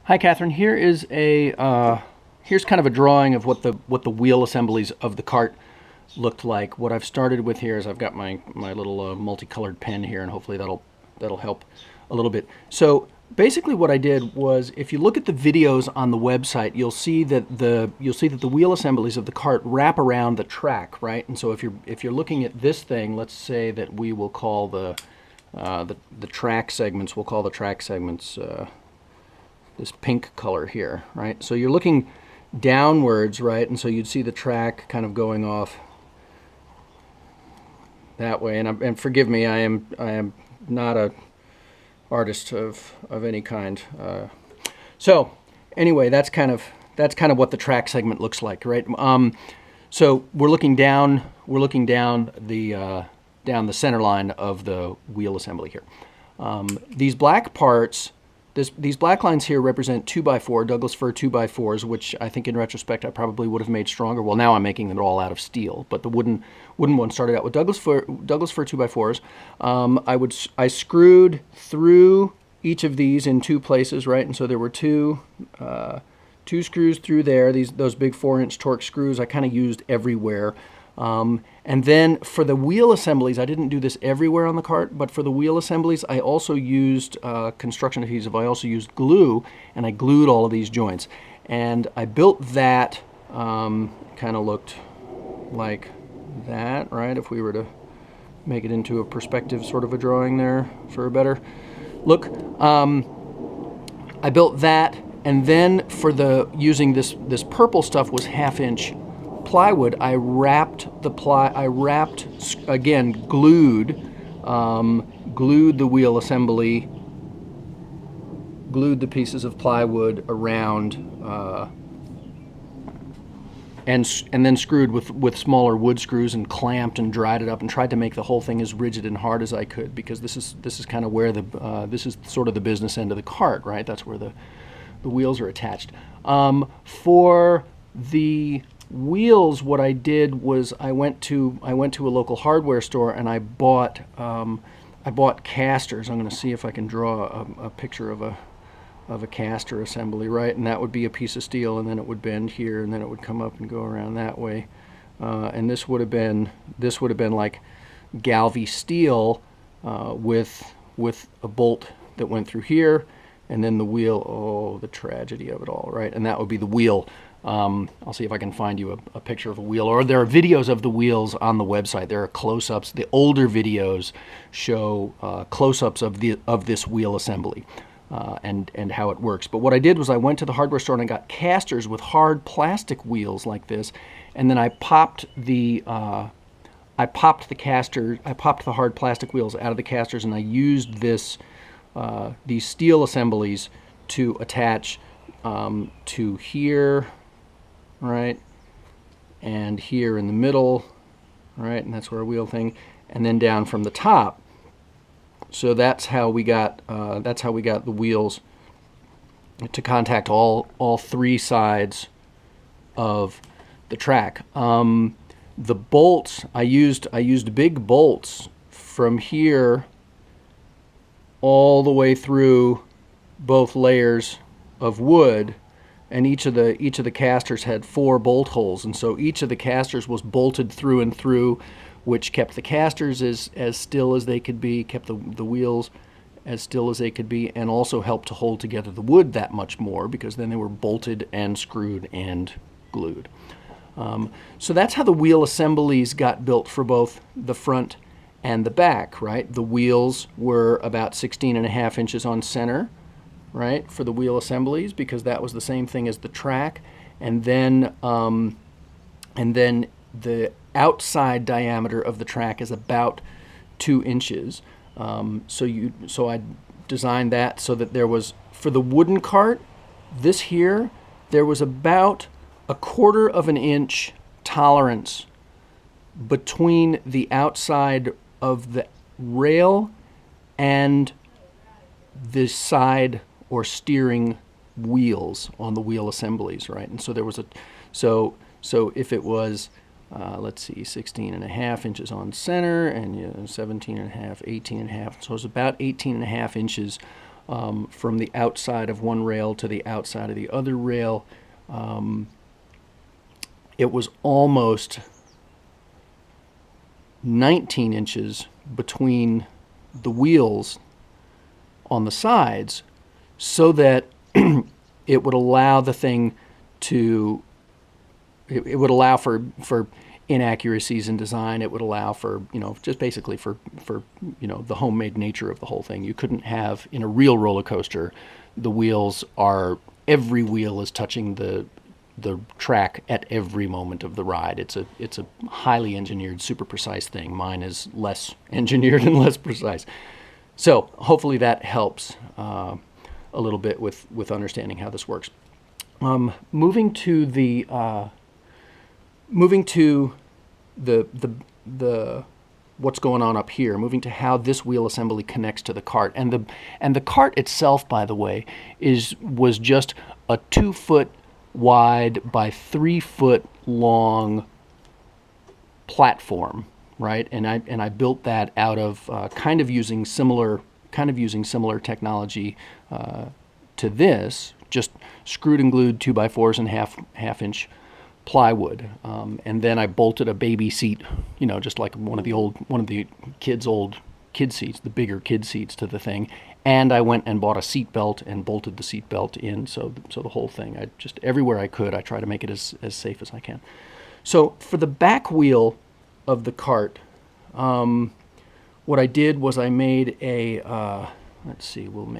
Hi, Catherine. Here is here's kind of a drawing of what the wheel assemblies of the cart looked like. What I've started with here is I've got my little multicolored pen here, and hopefully that'll help a little bit. So basically, what I did was, if you look at the videos on the website, you'll see that the wheel assemblies of the cart wrap around the track, right? And so if you're looking at this thing, let's say that we will call the track segments. We'll call the track segments this pink color here, right? So you're looking downwards, right? And so you'd see the track kind of going off that way. And forgive me, I am not a artist of any kind. So anyway, that's kind of what the track segment looks like, right? So we're looking down the center line of the wheel assembly here. These black parts. These black lines here represent 2x4, Douglas fir 2x4s, which I think in retrospect I probably would have made stronger. Well, now I'm making them all out of steel, but the wooden one started out with Douglas fir 2x4s. I screwed through each of these in two places, right? And so there were two screws through there. Those big 4-inch torque screws I kind of used everywhere. And then for the wheel assemblies, I didn't do this everywhere on the cart, but for the wheel assemblies, I also used construction adhesive. I also used glue, and I glued all of these joints. And I built that, kind of looked like that, right? If we were to make it into a perspective sort of a drawing there for a better look. I built that, and then for using this purple stuff was 1/2-inch plywood. I wrapped again, glued the wheel assembly, glued the pieces of plywood around, and then screwed with smaller wood screws and clamped and dried it up and tried to make the whole thing as rigid and hard as I could, because this is kind of where this is sort of the business end of the cart, right? That's where the wheels are attached. For the wheels, what I did was I went to a local hardware store, and I bought casters. I'm going to see if I can draw a picture of a caster assembly, right? And that would be a piece of steel, and then it would bend here, and then it would come up and go around that way. And this would have been like Galvy steel with a bolt that went through here, and then the wheel. Oh, the tragedy of it all, right? And that would be the wheel. I'll see if I can find you a picture of a wheel, or there are videos of the wheels on the website. There are close-ups. The older videos show close-ups of this wheel assembly and how it works. But what I did was I went to the hardware store and I got casters with hard plastic wheels like this, and then I popped the hard plastic wheels out of the casters, and I used these steel assemblies to attach to here, right, and here in the middle, right, and that's where a wheel thing, and then down from the top. So that's how we got the wheels to contact all three sides of the track. The bolts, I used big bolts from here all the way through both layers of wood, and each of the casters had 4 bolt holes, and so each of the casters was bolted through and through, which kept the casters as still as they could be, kept the wheels as still as they could be, and also helped to hold together the wood that much more, because then they were bolted and screwed and glued. So that's how the wheel assemblies got built for both the front and the back, right? The wheels were about 16.5 inches on center, right, for the wheel assemblies, because that was the same thing as the track, and then the outside diameter of the track is about 2 inches. So I designed that so that there was, for the wooden cart, this here, there was about 1/4 of an inch tolerance between the outside of the rail and the side or steering wheels on the wheel assemblies, right? And so there was so if it was let's see, 16.5 inches on center, and 17.5, 18.5. So it's about 18.5 inches from the outside of one rail to the outside of the other rail. It was almost 19 inches between the wheels on the sides, so that it would allow the thing to, it would allow for inaccuracies in design. It would allow for, just basically for the homemade nature of the whole thing. You couldn't have, in a real roller coaster, the wheels are, every wheel is touching the track at every moment of the ride. It's a highly engineered, super precise thing. Mine is less engineered and less precise. So hopefully that helps a little bit with understanding how this works. Moving to the what's going on up here, moving to how this wheel assembly connects to the cart. And the cart itself, by the way, was just a 2-foot wide by 3-foot long platform, right? And I built that out of kind of using similar technology to this, just screwed and glued 2x4s and half-inch plywood, and then I bolted a baby seat, just like one of the kids' old kid seats, the bigger kid seats, to the thing. And I went and bought a seat belt and bolted the seat belt in. So the whole thing, I just, everywhere I could, I try to make it as safe as I can. So for the back wheel of the cart, what I did was I made a, let's see, we'll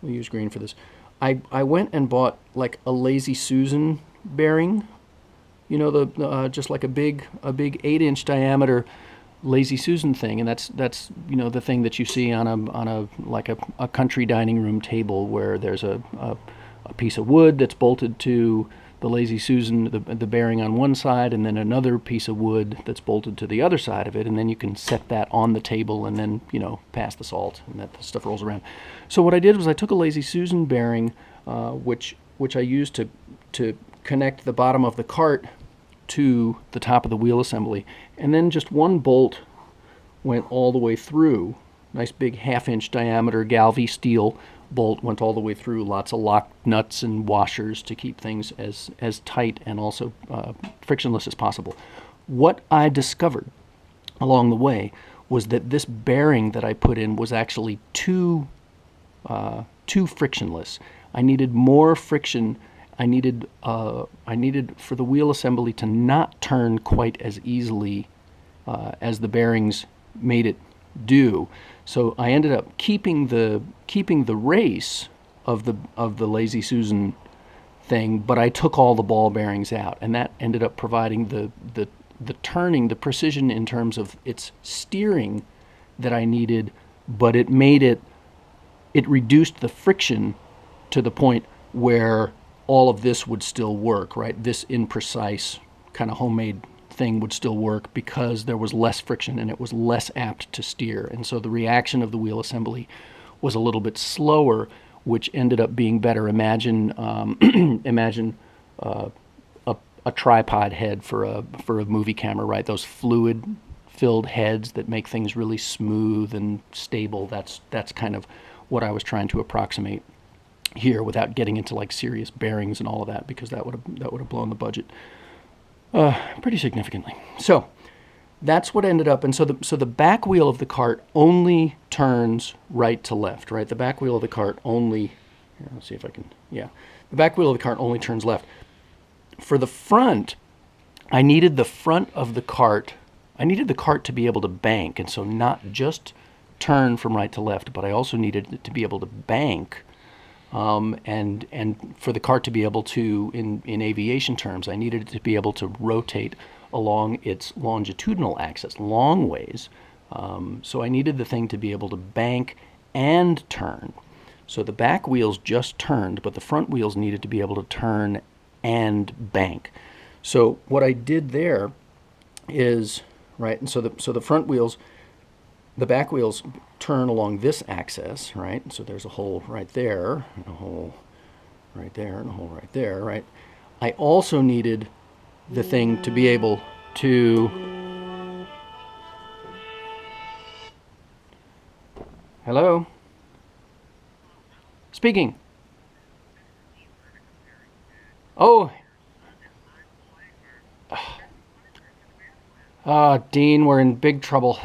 use green for this. I went and bought like a Lazy Susan bearing, just like a big 8-inch diameter Lazy Susan thing, and that's the thing that you see on a country dining room table, where there's a piece of wood that's bolted to the Lazy Susan, the bearing on one side, and then another piece of wood that's bolted to the other side of it, and then you can set that on the table and then pass the salt, and that stuff rolls around. So what I did was I took a Lazy Susan bearing, which I used to connect the bottom of the cart to the top of the wheel assembly, and then just one bolt went all the way through. Nice big 1/2-inch diameter Galvy steel bolt went all the way through. Lots of lock nuts and washers to keep things as tight and also frictionless as possible. What I discovered along the way was that this bearing that I put in was actually too frictionless. I needed more friction. I needed for the wheel assembly to not turn quite as easily as the bearings made it do. So I ended up keeping the race of the Lazy Susan thing, but I took all the ball bearings out, and that ended up providing the turning, the precision in terms of its steering that I needed, but it reduced the friction to the point where all of this would still work, right? This imprecise kind of homemade thing would still work because there was less friction and it was less apt to steer. And so the reaction of the wheel assembly was a little bit slower, which ended up being better. Imagine a tripod head for a movie camera, right? Those fluid-filled heads that make things really smooth and stable. That's kind of what I was trying to approximate here, without getting into like serious bearings and all of that, because that would have blown the budget pretty significantly. So that's what ended up. And so the back wheel of the cart only turns right to left, right? The back wheel of the cart only, here, let's see if I can, yeah. The back wheel of the cart only turns left. For the front, I needed the front of the cart, I needed the cart to be able to bank, and so not just turn from right to left, but I also needed it to be able to bank. And for the cart to be able to, in aviation terms, I needed it to be able to rotate along its longitudinal axis, long ways. So I needed the thing to be able to bank and turn. So the back wheels just turned, but the front wheels needed to be able to turn and bank. So what I did there is, right, and so the front wheels, the back wheels turn along this axis, right? So there's a hole right there, and a hole right there, and a hole right there, right? I also needed the thing to be able to... Hello? Speaking. Oh, Dean, we're in big trouble.